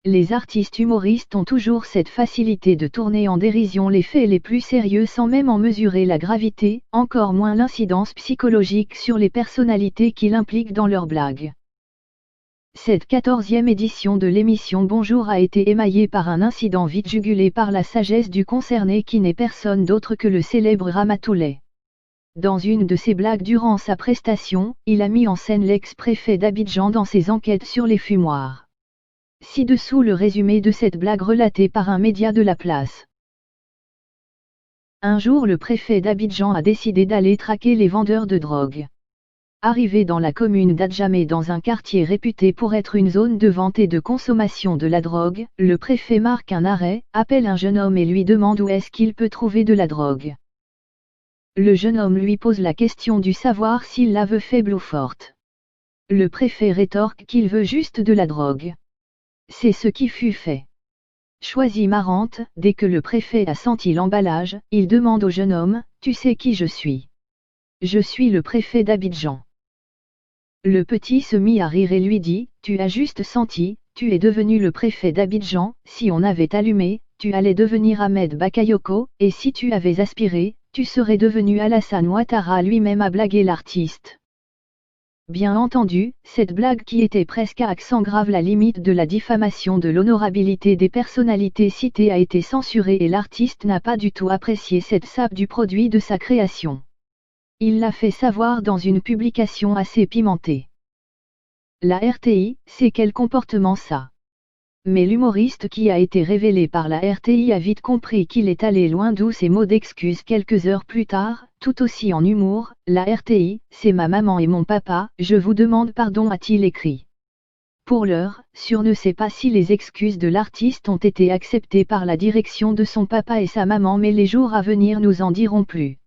Les artistes humoristes ont toujours cette facilité de tourner en dérision les faits les plus sérieux sans même en mesurer la gravité, encore moins l'incidence psychologique sur les personnalités qu'ils impliquent dans leurs blagues. Cette 14e édition de l'émission Bonjour a été émaillée par un incident vite jugulé par la sagesse du concerné qui n'est personne d'autre que le célèbre Ramatoulaye. Dans une de ses blagues durant sa prestation, il a mis en scène l'ex-préfet d'Abidjan dans ses enquêtes sur les fumoirs. Ci-dessous le résumé de cette blague relatée par un média de la place. Un jour le préfet d'Abidjan a décidé d'aller traquer les vendeurs de drogue. Arrivé dans la commune d'Adjamé dans un quartier réputé pour être une zone de vente et de consommation de la drogue, le préfet marque un arrêt, appelle un jeune homme et lui demande où est-ce qu'il peut trouver de la drogue. Le jeune homme lui pose la question du savoir s'il la veut faible ou forte. Le préfet rétorque qu'il veut juste de la drogue. C'est ce qui fut fait. Choisie marrante, dès que le préfet a senti l'emballage, il demande au jeune homme, « Tu sais qui je suis ? Je suis le préfet d'Abidjan. » Le petit se mit à rire et lui dit, « Tu as juste senti, tu es devenu le préfet d'Abidjan, si on avait allumé, tu allais devenir Ahmed Bakayoko, et si tu avais aspiré, tu serais devenu Alassane Ouattara lui-même » a blagué l'artiste. Bien entendu, cette blague qui était presque à accent grave la limite de la diffamation de l'honorabilité des personnalités citées a été censurée et l'artiste n'a pas du tout apprécié cette sape du produit de sa création. Il l'a fait savoir dans une publication assez pimentée. La RTI, c'est quel comportement ça? Mais l'humoriste qui a été révélé par la RTI a vite compris qu'il est allé loin, d'où ces mots d'excuse quelques heures plus tard, tout aussi en humour, la RTI, c'est ma maman et mon papa, je vous demande pardon, a-t-il écrit. Pour l'heure, sur ne sait pas si les excuses de l'artiste ont été acceptées par la direction de son papa et sa maman, mais les jours à venir nous en diront plus.